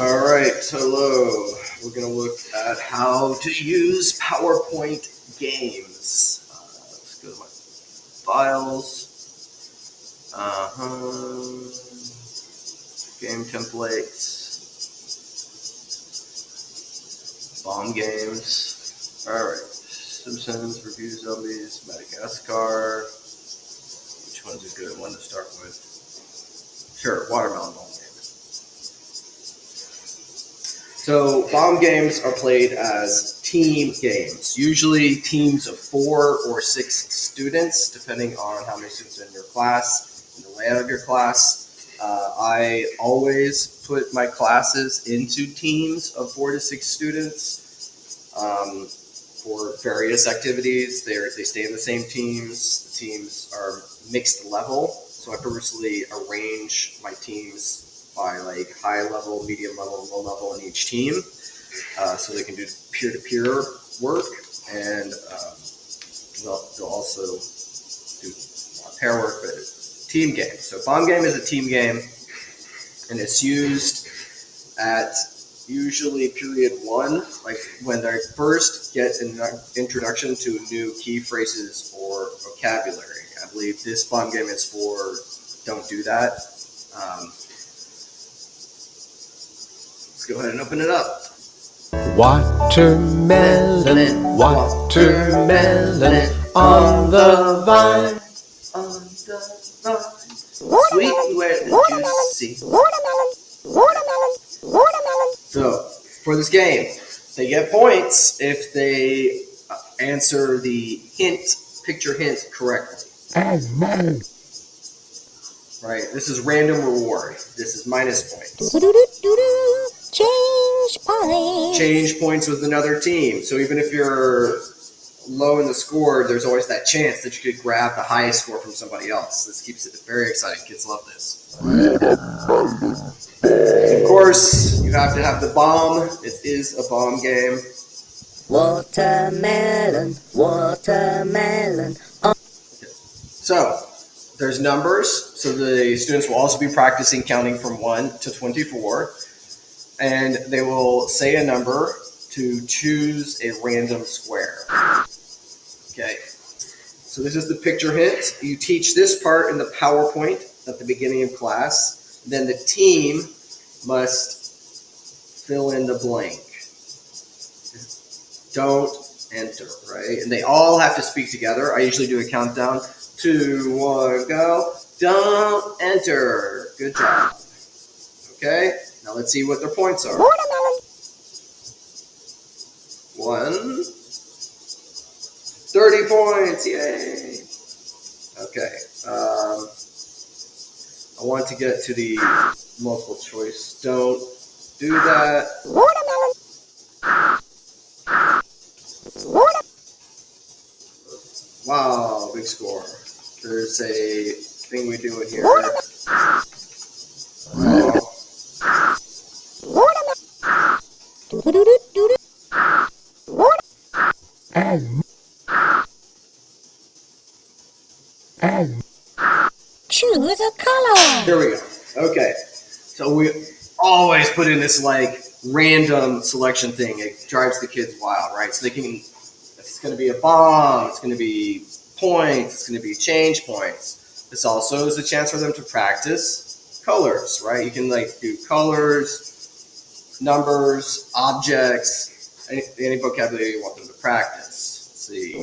All right, hello. We're going to look at how to use PowerPoint games. Let's go to my files. Game templates. Bomb games. All right. Simpsons, Review Zombies, Madagascar. Which one's a good one to start with? Sure, Watermelon Bomb Game. So bomb games are played as team games, usually teams of 4 or 6 students, depending on how many students are in your class and the layout of your class. I always put my classes into teams of 4 to 6 students for various activities. They stay in the same teams. The teams are mixed level, so I purposely arrange my teams by like high level, medium level, and low level in each team, so they can do peer-to-peer work, and they'll also do pair work, but team game. So bomb game is a team game, and it's used at usually period 1, like when they first get an introduction to new key phrases or vocabulary. I believe this bomb game is for don't do that. Let's go ahead and open it up. Watermelon, watermelon on the vine. On the vine. Sweet where the juicy. Watermelon. So, for this game, they get points if they answer the picture hint correctly. Right, this is random reward. This is minus points. Change points with another team. So even if you're low in the score, there's always that chance that you could grab the highest score from somebody else. This keeps it very exciting. Kids love this. Of course, you have to have the bomb. It is a bomb game. Watermelon. So, there's numbers. So the students will also be practicing counting from 1 to 24. And they will say a number to choose a random square. Okay. So this is the picture hint. You teach this part in the PowerPoint at the beginning of class. Then the team must fill in the blank. Don't enter, right? And they all have to speak together. I usually do a countdown. 2, 1, go. Don't enter. Good job. Okay? Now let's see what their points are. 1. 30 points. Yay. Okay. I want to get to the multiple choice. Don't do that. Wow, big score. There's a thing we do in here. Choose a color. Here we go. Okay. So we always put in this like random selection thing. It drives the kids wild, right? So they can, if it's going to be a bomb, it's going to be points, it's going to be change points. This also is a chance for them to practice colors, right? You can like do colors, numbers, objects, any vocabulary you want them to practice. Let's see.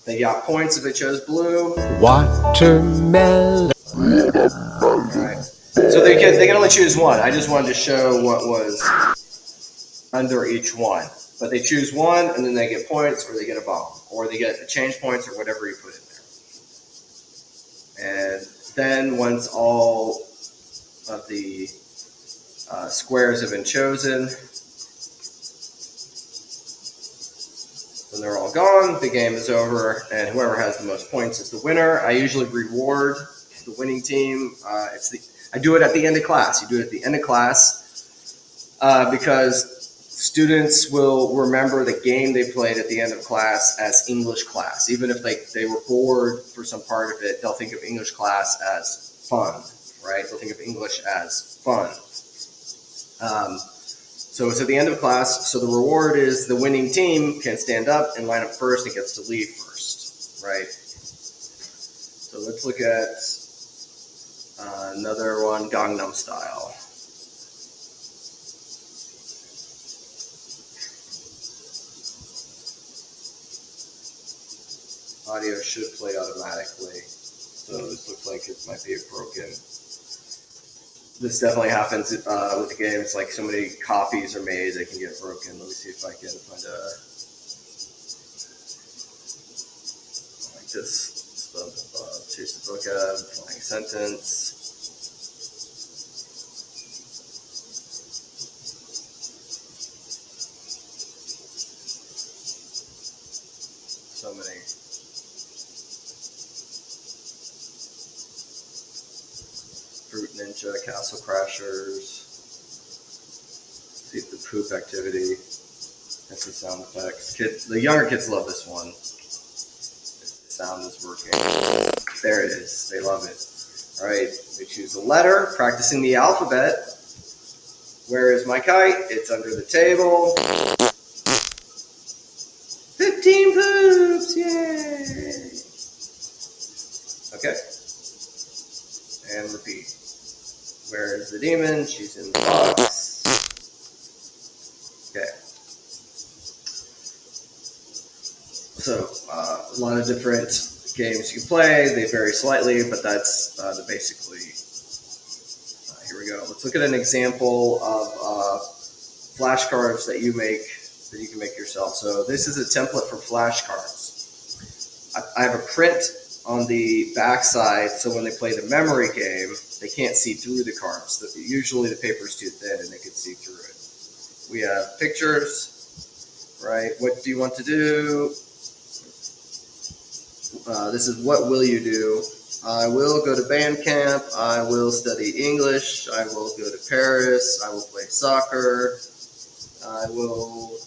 They got points if they chose blue. Watermelon. Right. So they can only choose one. I just wanted to show what was under each one. But they choose one, and then they get points, or they get a bomb, or they get the change points, or whatever you put in there. And then once all of the squares have been chosen, when they're all gone, the game is over, and whoever has the most points is the winner. I usually reward the winning team. I do it at the end of class. You do it at the end of class because students will remember the game they played at the end of class as English class. Even if they were bored for some part of it, they'll think of English class as fun, right? They'll think of English as fun. So it's at the end of class. So the reward is the winning team can stand up and line up first and gets to leave first, right? So let's look at another one, Gangnam Style. Audio should play automatically. So this looks like it might be broken. This definitely happens with the game. It's like so many copies are made, they can get broken. Let me see if I can find like this. Choose the vocab, flying sentence. So many. Fruit Ninja, Castle Crashers. See if the poop activity. That's the sound effects. The younger kids love this one. The sound is working. There it is. They love it. All right, we choose a letter. Practicing the alphabet. Where is my kite? It's under the table. 15 poops! Yay! Okay. And repeat. Where is the demon? She's in the box. Okay. So, a lot of different games you can play. They vary slightly, but that's the basically. Here we go. Let's look at an example of flashcards that you can make yourself. So this is a template for flashcards. I have a print on the back side, so when they play the memory game, they can't see through the cards. Usually the paper is too thin and they can see through it. We have pictures, right? What do you want to do? This is what will you do? I will go to band camp. I will study English. I will go to Paris. I will play soccer. I will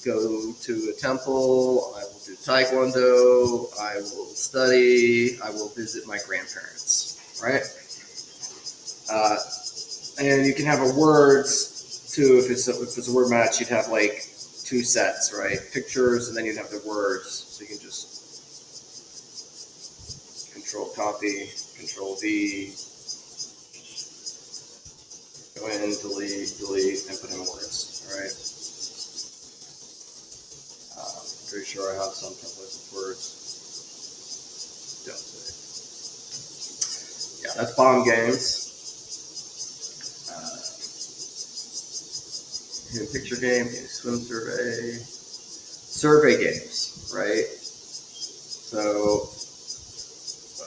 go to a temple. I will do taekwondo. I will study. I will visit my grandparents, right? And you can have a words too. If it's a word match, you'd have like two sets, right? Pictures, and then you'd have the words. So you can just Control copy, Control V, go in, delete, and put in words. All right. Pretty sure I have some templates with words. Don't say. Yeah, that's bomb games. Picture game, swim survey games, right? So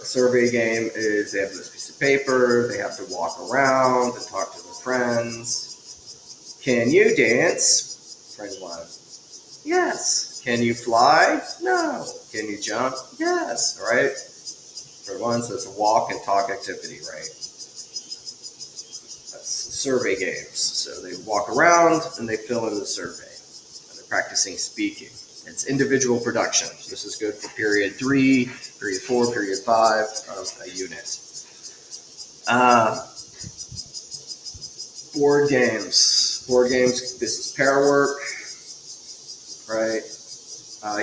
a survey game is they have this piece of paper, they have to walk around and talk to their friends. Can you dance? Friend one. Yes. Can you fly? No. Can you jump? Yes. All right. Friend one, so it's a walk and talk activity, right? That's survey games. So they walk around and they fill in the survey. And they're practicing speaking. It's individual production. This is good for period 3, period 4, period 5 of a unit. Board games. Board games. This is pair work, right? I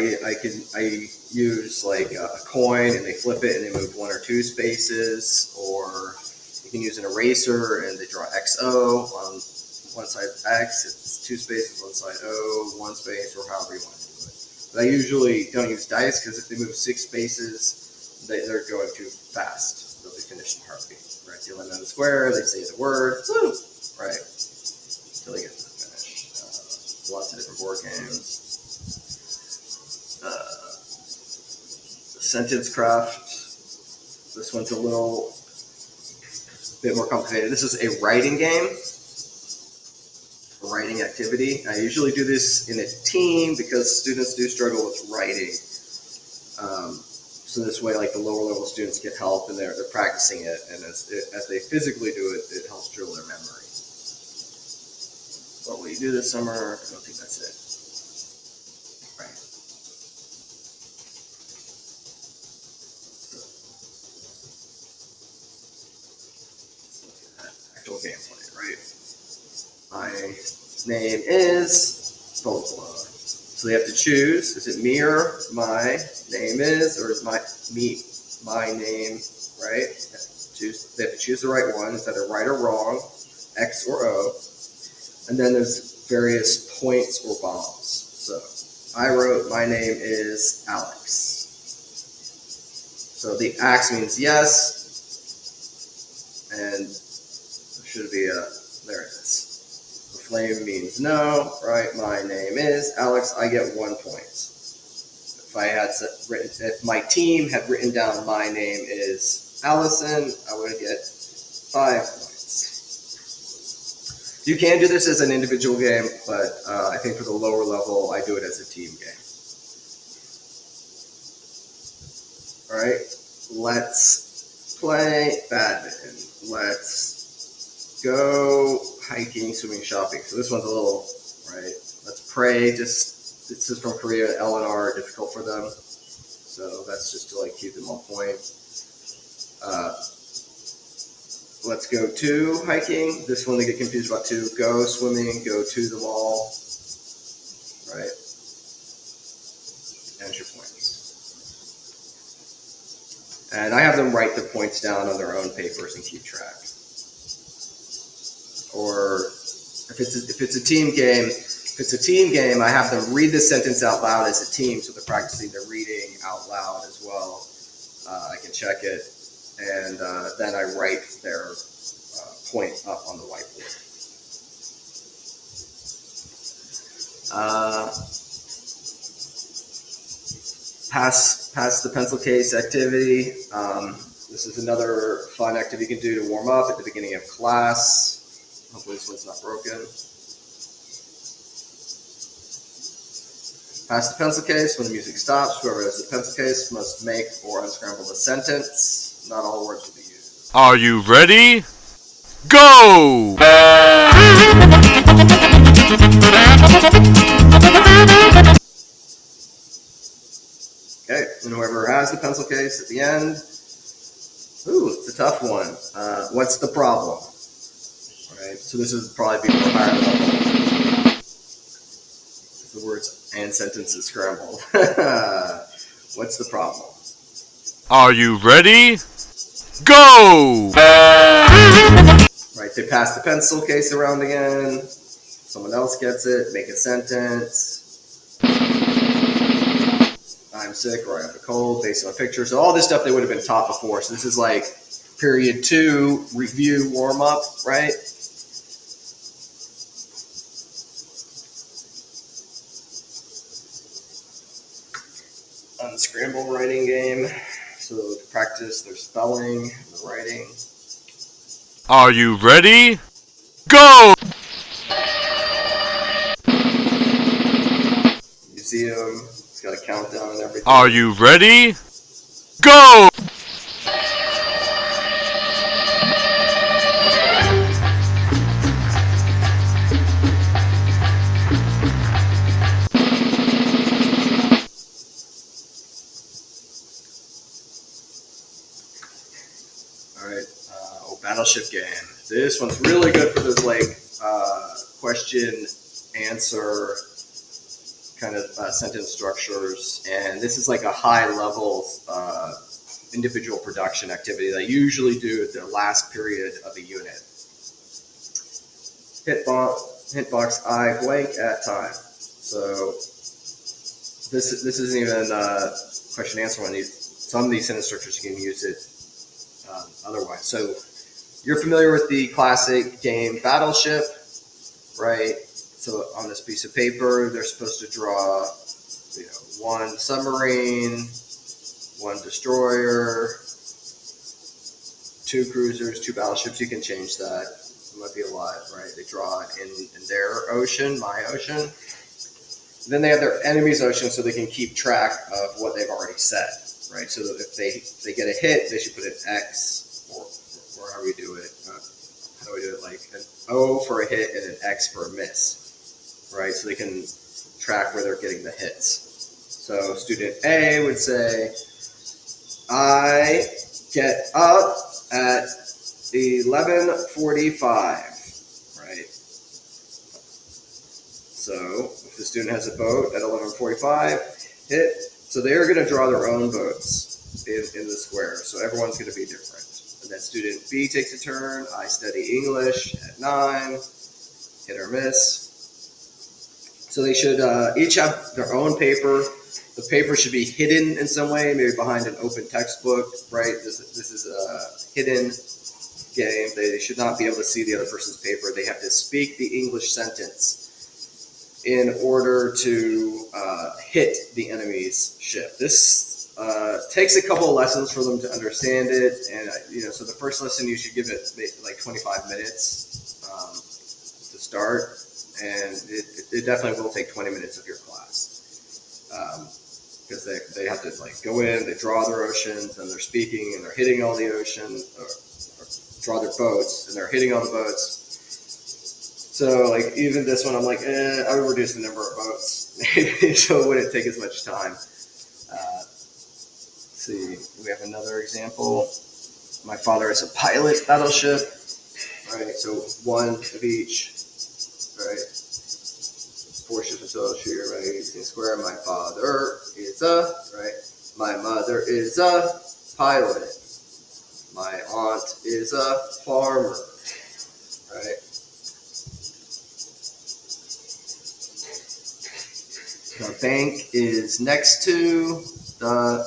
use like a coin and they flip it and they move 1 or 2 spaces, or you can use an eraser and they draw XO on one side X. It's 2 spaces, one side O, 1 space, or however you want to do it. But I usually don't use dice because if they move 6 spaces, they're going too fast. They'll be finished in heartbeat. Right? You land on the square, they say the word, woo, right? Until they get to the finish. Lots of different board games. Sentence craft. This one's a little bit more complicated. This is a writing game. Writing activity. I usually do this in a team because students do struggle with writing. So this way, like the lower level students get help and they're practicing it, and as they physically do it, it helps drill their memory. What will you do this summer? I don't think that's it. Right. Actual gameplay, right? My name is blah, blah, blah. So they have to choose, is it me or my name is, or is my name, right? They have to choose the right one. It's either right or wrong, X or O. And then there's various points or bombs. So I wrote, my name is Alex. So the X means yes, and there should be there it is. The flame means no, right? My name is Alex. I get 1 point. If my team had written down my name is Allison, I would get 5 points. You can do this as an individual game, but I think for the lower level, I do it as a team game. All right, let's play badminton. Let's go hiking, swimming, shopping. So this one's a little, right? Let's pray. This is from Korea. L and R are difficult for them, so that's just to keep them on point. Let's go to hiking. This one they get confused about too. Go swimming. Go to the mall. Right. And your points. And I have them write the points down on their own papers and keep track. Or if it's a team game, I have them read the sentence out loud as a team, so they're practicing their reading out loud as well. I can check it, and then I write their point up on the whiteboard. Pass the pencil case activity. This is another fun activity you can do to warm up at the beginning of class. Hopefully this one's not broken. Pass the pencil case. When the music stops, whoever has the pencil case must make or unscramble a sentence. Not all words will be used. Are you ready? Go! Okay, and whoever has the pencil case at the end. Ooh, it's a tough one. What's the problem? All right, so this would probably be more higher level. The words and sentences scrambled. What's the problem? Are you ready? Go! Right, they pass the pencil case around again. Someone else gets it. Make a sentence. I'm sick or I have a cold based on a picture. So all this stuff they would have been taught before. So this is like period 2, review, warm up, right? Unscramble writing game. So to practice their spelling, the writing. Are you ready? Go! Museum. It's got a countdown and everything. Are you ready? Go! Battleship game. This one's really good for those question answer kind of sentence structures, and this is like a high level individual production activity that I usually do at the last period of a unit. Hint box I blank at time. So this isn't even a question answer one. Some of these sentence structures you can use it otherwise. So you're familiar with the classic game Battleship, right? So on this piece of paper, they're supposed to draw, one submarine, one destroyer, 2 cruisers, 2 battleships. You can change that. It might be alive, right? They draw it in their ocean, my ocean. Then they have their enemy's ocean, so they can keep track of what they've already said, right? So that if they get a hit, they should put an X or how we do it. How do we do it? Like an O for a hit and an X for a miss, right? So they can track where they're getting the hits. So student A would say, I get up at 11:45, right? So if the student has a boat at 11:45, hit. So they're going to draw their own boats in the square. So everyone's going to be different. And then student B takes a turn. I study English at 9. Hit or miss. So they should each have their own paper. The paper should be hidden in some way, maybe behind an open textbook, right? This is a hidden game. They should not be able to see the other person's paper. They have to speak the English sentence in order to hit the enemy's ship. This takes a couple of lessons for them to understand it, and so the first lesson you should give it like 25 minutes to start, and it definitely will take 20 minutes of your class. Because they have to like go in, they draw their oceans, and they're speaking, and they're hitting all the ocean, or draw their boats, and they're hitting all the boats. So like even this one, I'm like, I would reduce the number of boats, so it wouldn't take as much time. Let's see, we have another example. My father is a pilot battleship, right? So one of each, right? 4 ships and sails here, right? You can square. My father is a, right? My mother is a pilot. My aunt is a farmer, right? The bank is next to the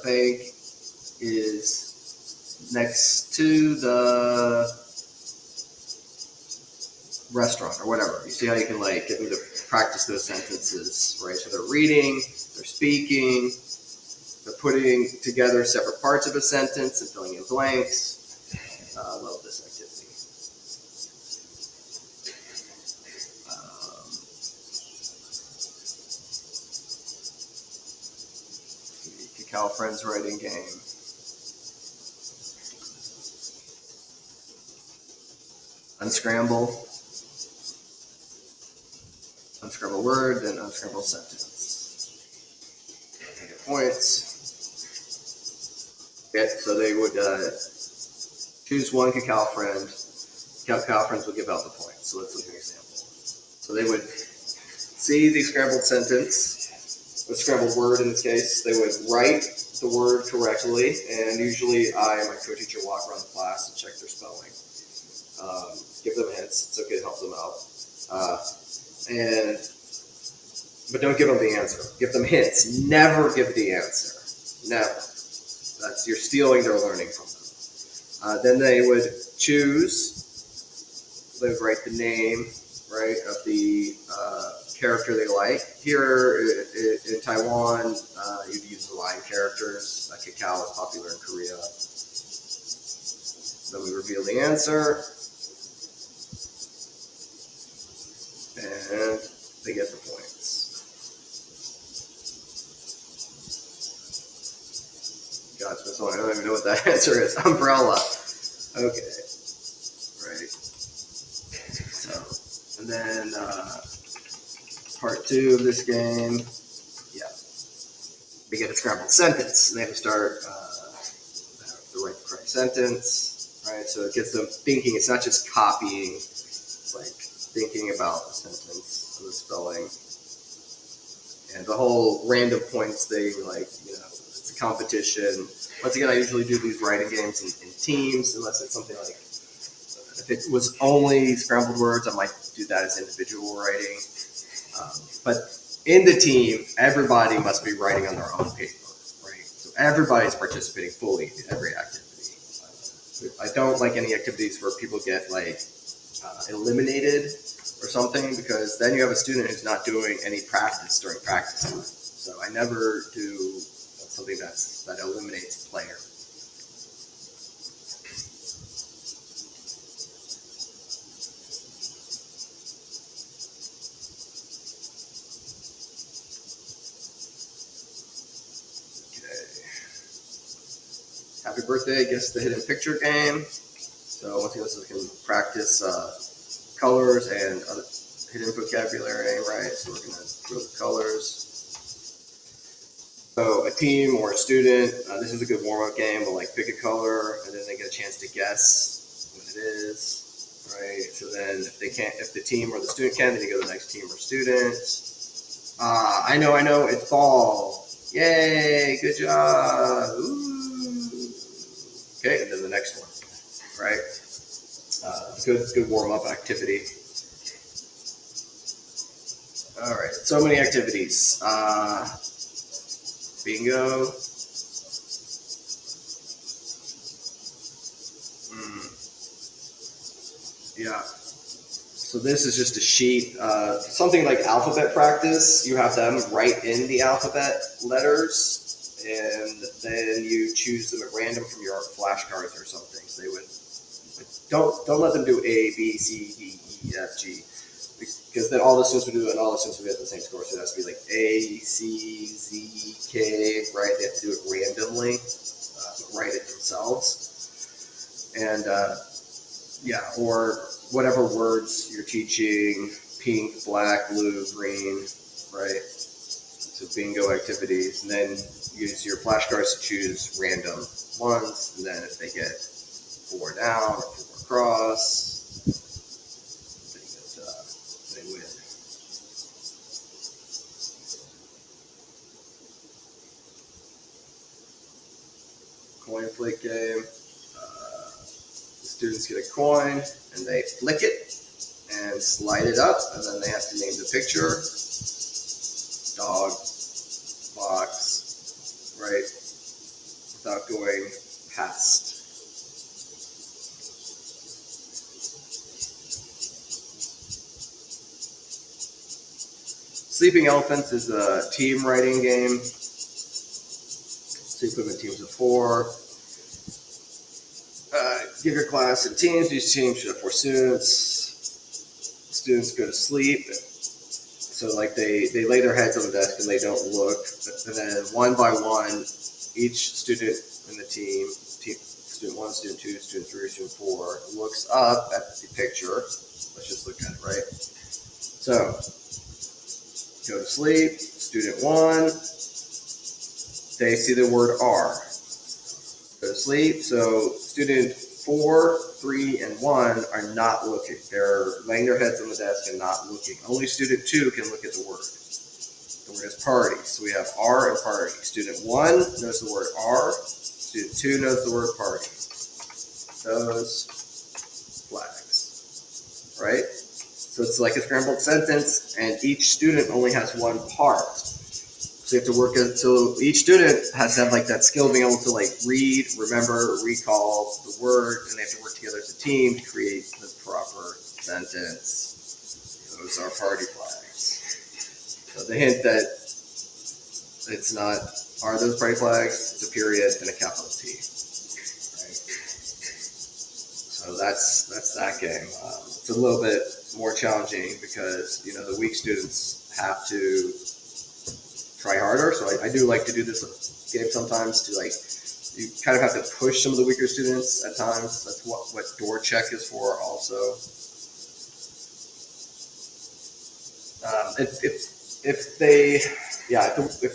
bank is next to the restaurant or whatever. You see how you can like get them to practice those sentences, right? So they're reading, they're speaking, they're putting together separate parts of a sentence and filling in blanks. I love this activity. Cacao Friends writing game. Unscramble. Unscramble word, then unscramble sentence. Get points. Okay, so they would choose one cacao friend. Cacao friends would give out the points. So let's look at an example. So they would see the scrambled sentence, the scrambled word in this case. They would write the word correctly, and usually I and my co-teacher walk around the class and check their spelling. Give them hints. It's okay to help them out. But don't give them the answer. Give them hints. Never give the answer. Never. You're stealing their learning from them. Then they would choose. They would write the name, right, of the character they like. Here in Taiwan, you'd use the line characters. Cacao is popular in Korea. Then we reveal the answer. And they get the points. Gosh, Miss One, I don't even know what that answer is. Umbrella. Okay. Right. So, and then part 2 of this game. Yeah. They get a scrambled sentence. And they have to start to write the correct sentence. Right. So it gets them thinking. It's not just copying. It's like thinking about the sentence and the spelling. And the whole random points thing, like, it's a competition. Once again, I usually do these writing games in teams, unless it's something like, if it was only scrambled words, I might do that as individual writing. But in the team, everybody must be writing on their own paper, right? So everybody's participating fully in every activity. I don't like any activities where people get like eliminated or something, because then you have a student who's not doing any practice during practice time. So I never do something that eliminates a player. Okay. Happy birthday, guess the hidden picture game. So once again, this is we can practice colors and other hidden vocabulary, right? So we're going to draw the colors. So a team or a student, this is a good warm-up game. We'll like pick a color, and then they get a chance to guess what it is. right? So then if the team or the student can, then you go to the next team or student. I know, it's ball. Yay, good job. Ooh. Okay, and then the next one, right? Good warm-up activity. All right, so many activities. Bingo. Yeah. So this is just a sheet. Something like alphabet practice. You have them write in the alphabet letters, and then you choose them at random from your flashcards or something. So they would don't let them do A, B, C, D, E, F, G, because then all the students would do it, and all the students would get the same score. So it has to be like A, C, Z, K. Right? They have to do it randomly, write it themselves, and yeah, or whatever words you're teaching, pink, black, blue, green, right? So bingo activities, and then use your flashcards to choose random ones, and then if they get 4 down or 4 across, they win. Coin flick game. Students get a coin and they flick it and slide it up, and then they have to name the picture. Dog, box, right? Without going past. Sleeping Elephants is a team writing game. So you put them in teams of 4. Give your class in teams. Each team should have 4 students. Students go to sleep. So like they lay their heads on the desk and they don't look. And then one by one, each student in the team, student 1, student 2, student 3, student 4, looks up at the picture. Let's just look at it, right? So go to sleep. Student 1, they see the word R. Go to sleep. So student 4, 3, and 1 are not looking. They're laying their heads on the desk and not looking. Only student 2 can look at the word. The word is party. So we have R and party. Student 1 knows the word R. Student 2 knows the word party. Those flags, right? So it's like a scrambled sentence, and each student only has one part. So you have to work until each student has to have like that skill of being able to like read, remember, recall the word, and they have to work together as a team to create the proper sentence. Those are party flags. So the hint that it's not, are those party flags? It's a period and a capital T. Right? So that's that game. It's a little bit more challenging because the weak students have to try harder. So I do like to do this game sometimes to you kind of have to push some of the weaker students at times. That's what door check is for also. If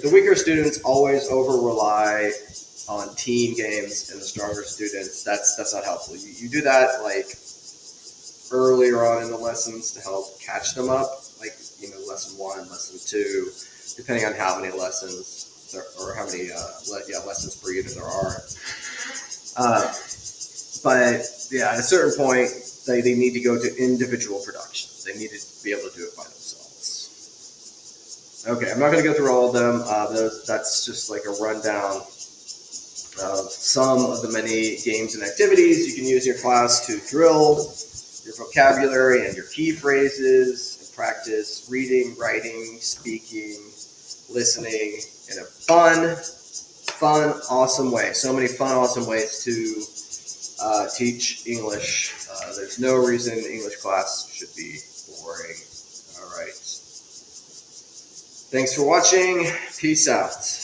the weaker students always over rely on team games and the stronger students, that's not helpful. You do that earlier on in the lessons to help catch them up, lesson 1, lesson 2, depending on how many lessons or how many lessons per unit there are. But at a certain point, they need to go to individual productions. They need to be able to do it by themselves. Okay, I'm not going to go through all of them. That's just like a rundown of some of the many games and activities you can use in your class to drill your vocabulary and your key phrases and practice reading, writing, speaking, listening in a fun, awesome way. So many fun, awesome ways to teach English. There's no reason English class should be boring. All right. Thanks for watching. Peace out.